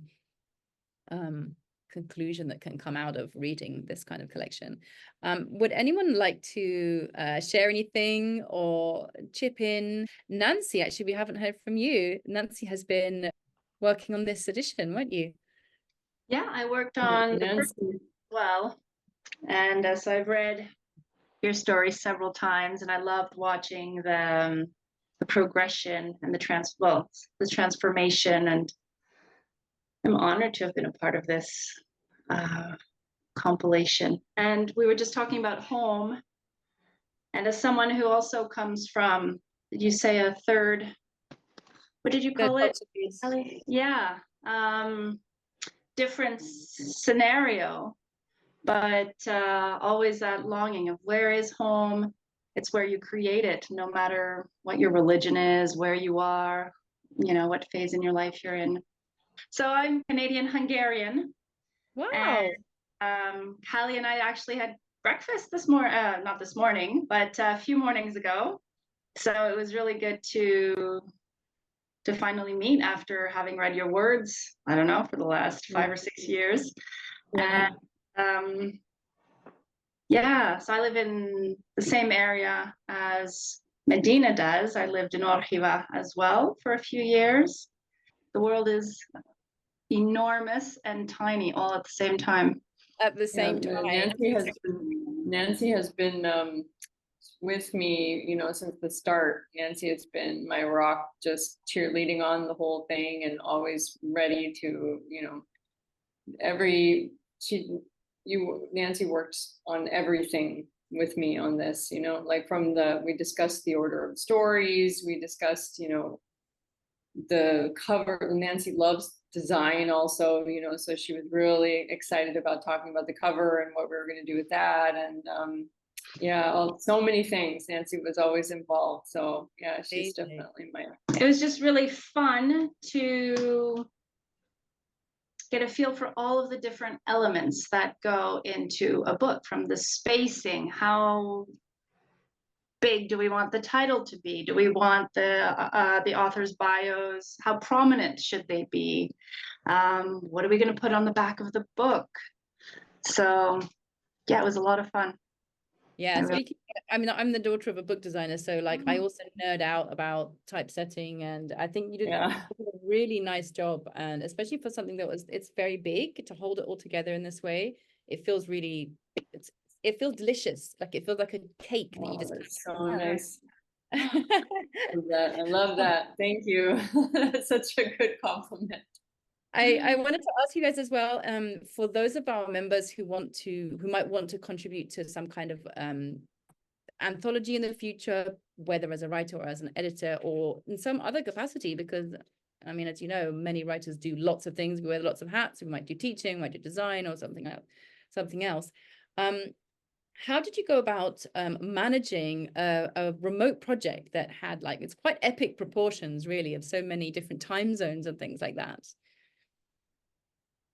conclusion that can come out of reading this kind of collection. Would anyone like to share anything or chip in? Nancy, actually, we haven't heard from you. Nancy has been working on this edition, weren't you? Yeah, I worked on the first one as well. And so I've read your story several times, and I loved watching the progression and the transformation. And I'm honored to have been a part of this compilation. And we were just talking about home. And as someone who also comes from, did you say a third? What did you call it? Ellie? Yeah, different scenario. But always that longing of where is home? It's where you create it, no matter what your religion is, where you are, what phase in your life you're in. So I'm Canadian-Hungarian. Wow. And Callie and I actually had breakfast not this morning, but a few mornings ago. So it was really good to finally meet after having read your words, I don't know, for the last 5 or 6 years. Yeah. And so I live in the same area as Medina does. I lived in Orhiva as well for a few years. The world is enormous and tiny all at the same time. At the same time. Nancy has been with me, since the start. Nancy has been my rock, just cheerleading on the whole thing and always ready to, Nancy worked on everything with me on this, like we discussed the order of stories, we discussed, the cover. Nancy loves design also, so she was really excited about talking about the cover and what we were going to do with that. And so many things. Nancy was always involved. So yeah, she's definitely it was just really fun to get a feel for all of the different elements that go into a book, from the spacing, how big do we want the title to be? Do we want the author's bios? How prominent should they be? What are we going to put on the back of the book? So yeah, it was a lot of fun. Yeah, I'm the daughter of a book designer, so like I also nerd out about typesetting, and I think you did a really nice job, and especially for something it's very big, to hold it all together in this way. It feels really, it feels delicious, like it feels like a cake that you just so nice. I love that. Thank you. That's such a good compliment. I wanted to ask you guys as well, for those of our members who might want to contribute to some kind of anthology in the future, whether as a writer or as an editor or in some other capacity, because I mean, as you know, many writers do lots of things. We wear lots of hats. We might do teaching, we might do design or something else. How did you go about managing a remote project that had, like, it's quite epic proportions, really, of so many different time zones and things like that?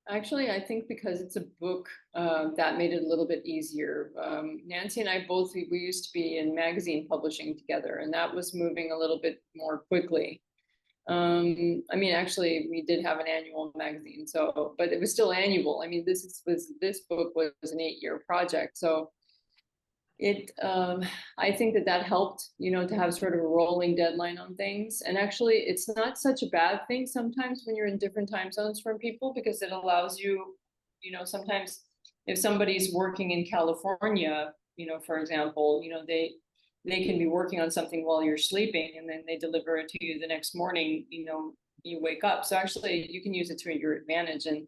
Actually, I think because it's a book, that made it a little bit easier. Nancy and I both, we used to be in magazine publishing together, and that was moving a little bit more quickly. I mean, actually, we did have an annual magazine, so, but it was still annual. I mean, this book was an 8-year project, so it, I think that helped, you know, to have sort of a rolling deadline on things. And actually, it's not such a bad thing sometimes when you're in different time zones from people, because it allows you, you know, sometimes if somebody's working in California, you know, for example, you know, they can be working on something while you're sleeping, and then they deliver it to you the next morning, you know, you wake up. So actually you can use it to your advantage. And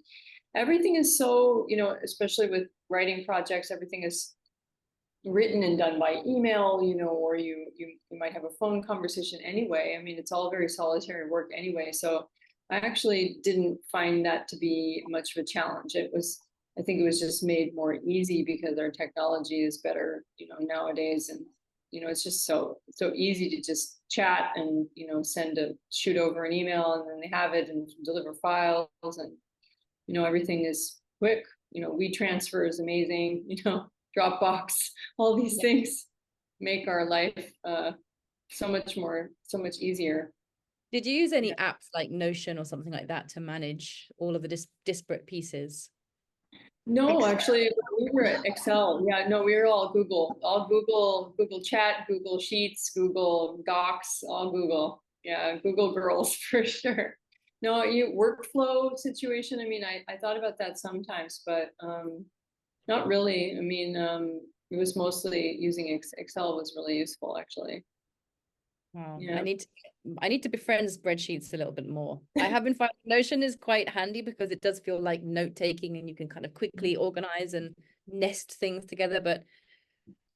everything is so, you know, especially with writing projects, everything is written and done by email, you know, or you might have a phone conversation anyway. I mean, it's all very solitary work anyway. So I actually didn't find that to be much of a challenge. I think it was just made more easy because our technology is better, you know, nowadays. And, you know, it's just so easy to just chat and, you know, shoot over an email, and then they have it and deliver files, and, you know, everything is quick. You know, WeTransfer is amazing, you know, Dropbox, all these things make our life so much easier. Did you use any apps like Notion or something like that to manage all of the disparate pieces? No, actually, we were at Excel. Yeah, no, we were all Google Chat, Google Sheets, Google Docs, all Google. Yeah, Google girls for sure. No, workflow situation. I mean, I thought about that sometimes, but not really. I mean, it was mostly using Excel was really useful, actually. Wow. Yeah. I need to befriend spreadsheets a little bit more. I have been finding Notion is quite handy because it does feel like note-taking, and you can kind of quickly organize and nest things together. But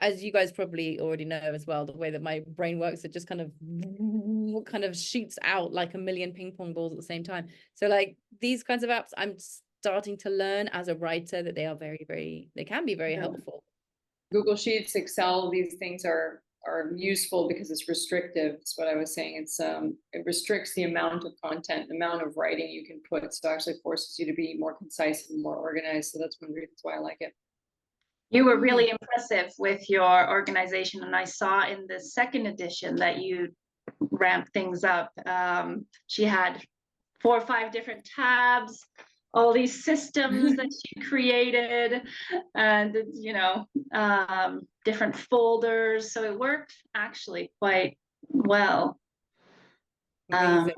as you guys probably already know as well, the way that my brain works, it just kind of shoots out like a million ping pong balls at the same time. So like these kinds of apps, I'm starting to learn as a writer that they are they can be very helpful. Google Sheets, Excel, these things are useful because it's restrictive. That's what I was saying. It restricts the amount of content, the amount of writing you can put. So it actually forces you to be more concise and more organized. So that's one of the reasons why I like it. You were really impressive with your organization, and I saw in the second edition that you ramped things up. She had 4 or 5 different tabs, all these systems that she created, and, you know, different folders. So it worked actually quite well. Amazing.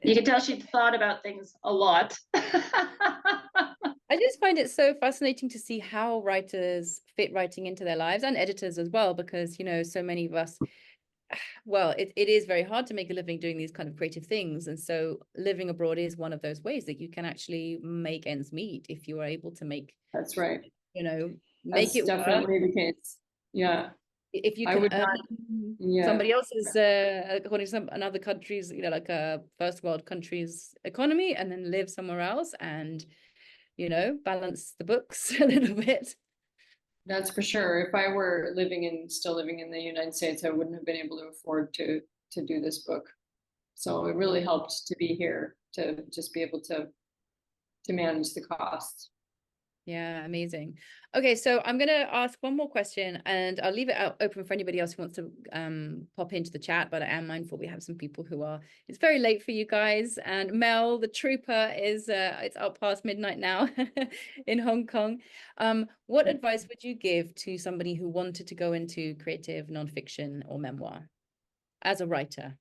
You can tell she thought about things a lot. I just find it so fascinating to see how writers fit writing into their lives, and editors as well, because, you know, so many of us, well, it is very hard to make a living doing these kind of creative things. And so living abroad is one of those ways that you can actually make ends meet if you are able to make. That's right. You know, make it definitely work. the case. Yeah. If you can earn somebody else's, according to another country's, you know, like a first world country's economy, and then live somewhere else and, you know, balance the books a little bit. That's for sure. If I were still living in the United States, I wouldn't have been able to afford to do this book. So it really helped to be here, to just be able to manage the costs. Yeah, amazing. Okay, so I'm going to ask one more question, and I'll leave it open for anybody else who wants to pop into the chat, but I am mindful we have some people who are, it's very late for you guys. And Mel, the trooper, is it's up past midnight now in Hong Kong. What advice would you give to somebody who wanted to go into creative nonfiction or memoir as a writer?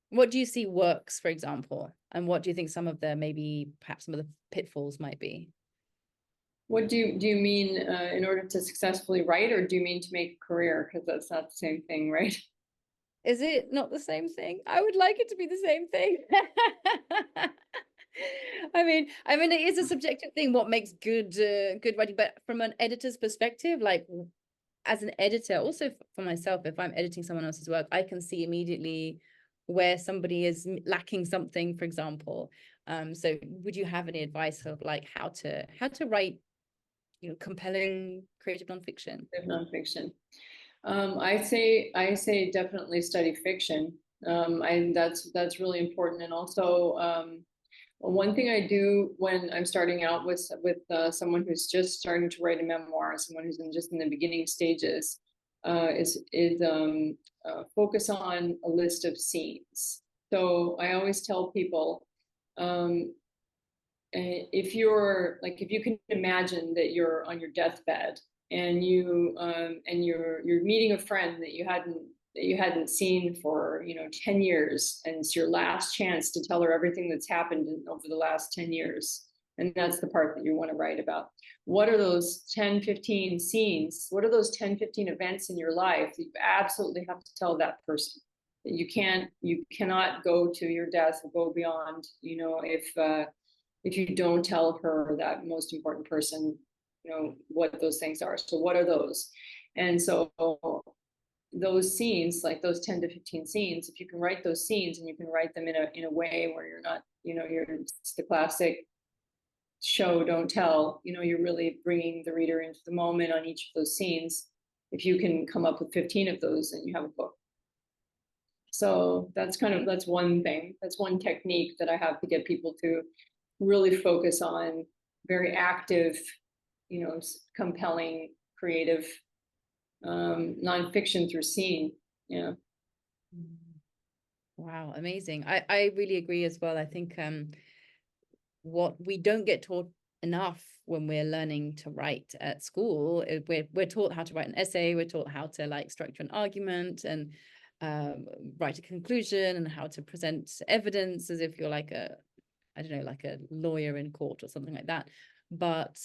What do you see works, for example? And what do you think some of the, maybe perhaps some of the pitfalls might be? What do you mean in order to successfully write, or do you mean to make a career? Because that's not the same thing, right? Is it not the same thing? I would like it to be the same thing. I mean, it is a subjective thing. What makes good writing? But from an editor's perspective, like as an editor, also for myself, if I'm editing someone else's work, I can see immediately where somebody is lacking something, for example. So would you have any advice of like how to write, compelling creative nonfiction? Nonfiction. I say definitely study fiction. That's really important. And also, one thing I do when I'm starting out with someone who's just starting to write a memoir, someone who's just in the beginning stages, is focus on a list of scenes. So I always tell people, if you can imagine that you're on your deathbed and you're meeting a friend that you hadn't seen for 10 years, and it's your last chance to tell her everything that's happened over the last 10 years, and that's the part that you want to write about. What are those 10, 15 scenes? What are those 10, 15 events in your life that you absolutely have to tell that person? You cannot go to your death or go beyond, if you don't tell her, that most important person, what those things are. So what are those? And so those scenes, like those 10 to 15 scenes, if you can write those scenes and you can write them in a way where you're not, it's the classic show, don't tell, you're really bringing the reader into the moment on each of those scenes. If you can come up with 15 of those, then you have a book. So that's one thing. That's one technique that I have to get people to really focus on. Very active, compelling, creative nonfiction through scene. Yeah. Wow, amazing. I really agree as well. I think what we don't get taught enough when we're learning to write at school, we're taught how to write an essay, we're taught how to like structure an argument and write a conclusion, and how to present evidence as if you're like a lawyer in court or something like that. But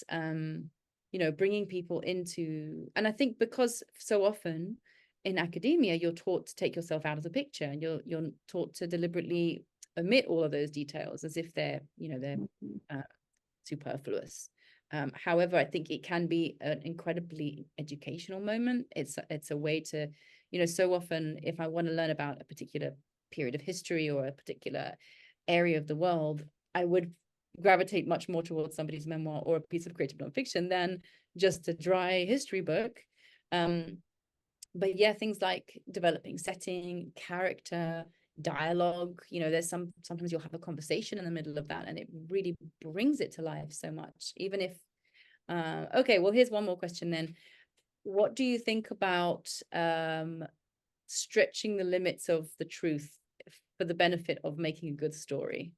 bringing people into, and I think because so often in academia you're taught to take yourself out of the picture, and you're taught to deliberately omit all of those details as if they're superfluous. However, I think it can be an incredibly educational moment. It's a way to, so often if I want to learn about a particular period of history or a particular area of the world, I would gravitate much more towards somebody's memoir or a piece of creative nonfiction than just a dry history book. But yeah, things like developing setting, character, dialogue, there's sometimes you'll have a conversation in the middle of that, and it really brings it to life so much. Even if okay, well, here's one more question then. What do you think about stretching the limits of the truth for the benefit of making a good story,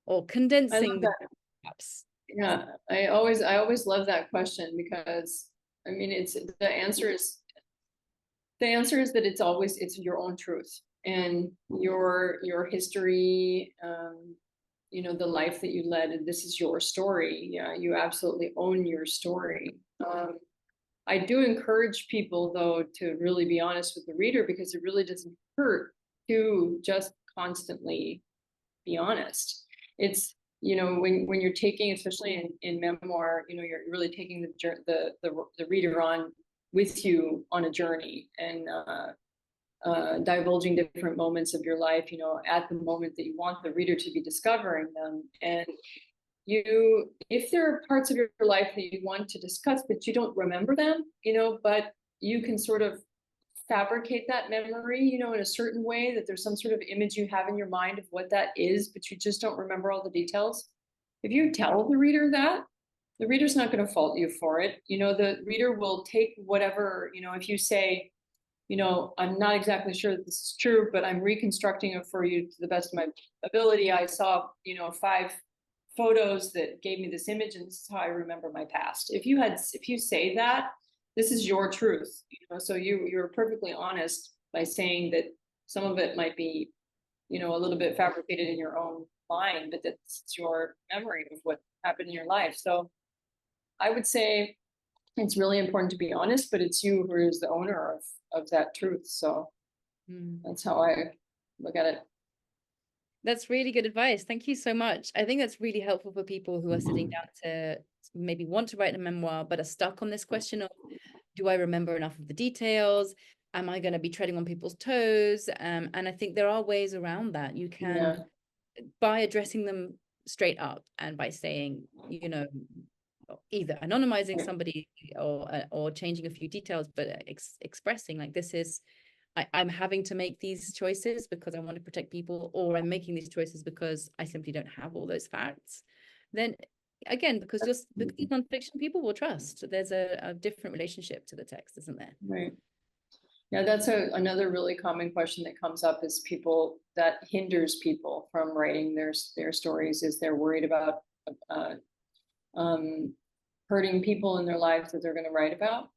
or condensing the gaps? Yeah, I always love that question, because I mean, the answer is that it's your own truth and your history, the life that you led, and this is your story. Yeah, you absolutely own your story. I do encourage people, though, to really be honest with the reader, because it really doesn't hurt to just constantly be honest. It's, when you're taking, especially in memoir, you're really taking the reader on with you on a journey, and divulging different moments of your life, at the moment that you want the reader to be discovering them. And if there are parts of your life that you want to discuss, but you don't remember them, but you can sort of fabricate that memory, in a certain way, that there's some sort of image you have in your mind of what that is, but you just don't remember all the details. If you tell the reader that, the reader's not going to fault you for it. The reader will take whatever, if you say, I'm not exactly sure that this is true, but I'm reconstructing it for you to the best of my ability. I saw, 5 photos that gave me this image, and this is how I remember my past. If you say that, this is your truth, so you're perfectly honest by saying that some of it might be, a little bit fabricated in your own mind, but that's your memory of what happened in your life. So I would say it's really important to be honest, but it's you who is the owner of that truth. So that's how I look at it. That's really good advice. Thank you so much. I think that's really helpful for people who are sitting down to maybe want to write a memoir, but are stuck on this question of, do I remember enough of the details? Am I going to be treading on people's toes? And I think there are ways around that. You can, by addressing them straight up and by saying, you know, either anonymizing somebody or changing a few details, but expressing like, this is, I'm having to make these choices because I want to protect people, or I'm making these choices because I simply don't have all those facts. Then again, because nonfiction, people will trust. There's a different relationship to the text, isn't there? Right. Yeah, that's another really common question that comes up, is people that hinders people from writing their stories, is they're worried about hurting people in their lives that they're going to write about.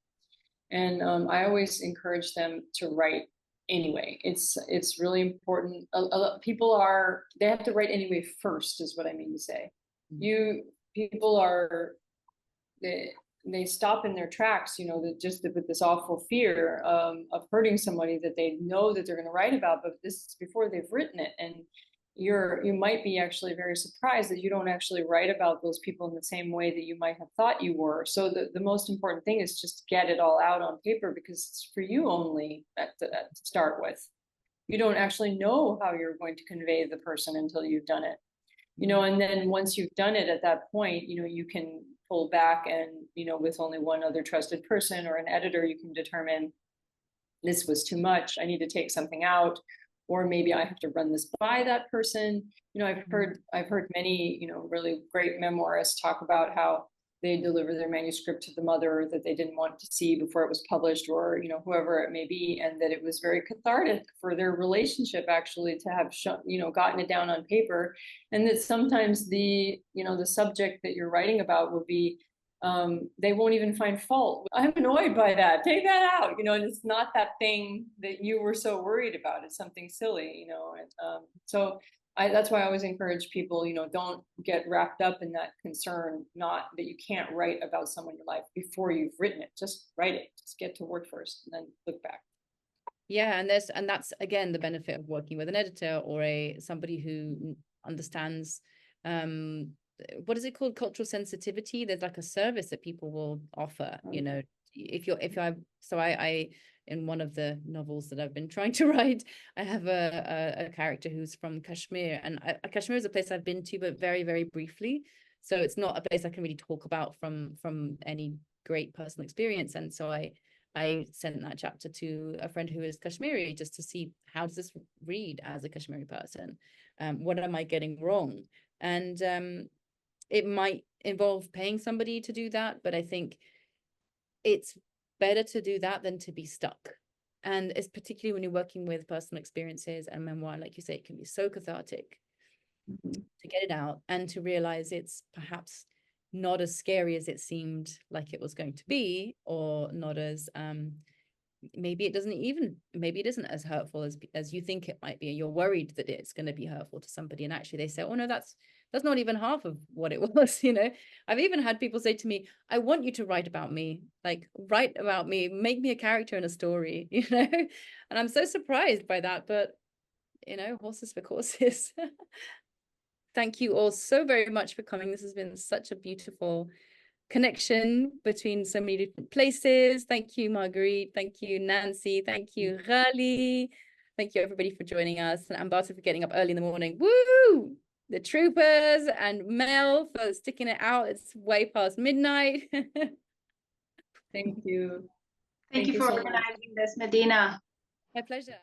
And I always encourage them to write anyway. It's really important. People they have to write anyway first, is what I mean to say. People are, they stop in their tracks, you know, just with this awful fear of hurting somebody that they know that they're going to write about, but this is before they've written it. And you might be actually very surprised that you don't actually write about those people in the same way that you might have thought you were. So the most important thing is just get it all out on paper, because it's for you only to start with. You don't actually know how you're going to convey the person until you've done it, you know. And then once you've done it, at that point, you know, you can pull back and, you know, with only one other trusted person or an editor, you can determine, this was too much, I need to take something out, or maybe I have to run this by that person. You know, I've heard many, you know, really great memoirists talk about how they deliver their manuscript to the mother that they didn't want to see before it was published, or, you know, whoever it may be, and that it was very cathartic for their relationship actually to have gotten it down on paper. And that sometimes the subject that you're writing about will be, they won't even find fault. I'm annoyed by that. Take that out, you know. And it's not that thing that you were so worried about. It's something silly, you know. And so that's why I always encourage people, you know, don't get wrapped up in that concern, not that you can't write about someone in your life before you've written it. Just write it. Just get to work first and then look back. Yeah, and that's again the benefit of working with an editor or somebody who understands what is it called, cultural sensitivity. There's like a service that people will offer, you know. I in one of the novels that I've been trying to write, I have a character who's from Kashmir, and Kashmir is a place I've been to, but very, very briefly. So it's not a place I can really talk about from any great personal experience. And so I sent that chapter to a friend who is Kashmiri, just to see, how does this read as a Kashmiri person? What am I getting wrong? And it might involve paying somebody to do that, but I think it's better to do that than to be stuck. And it's particularly when you're working with personal experiences and memoir, like you say, it can be so cathartic to get it out and to realize it's perhaps not as scary as it seemed like it was going to be, or not as maybe it isn't as hurtful as you think it might be, and you're worried that it's going to be hurtful to somebody, and actually they say, oh no, that's not even half of what it was, you know. I've even had people say to me, I want you to write about me, like write about me, make me a character in a story, you know. And I'm so surprised by that, but you know, horses for courses. Thank you all so very much for coming. This has been such a beautiful connection between so many different places. Thank you, Marguerite. Thank you, Nancy. Thank you, Ghali. Thank you, everybody, for joining us. And Ambata for getting up early in the morning. Woo! The troopers, and Mel for sticking it out. It's way past midnight. Thank you. Thank you for organizing this, Medina. My pleasure.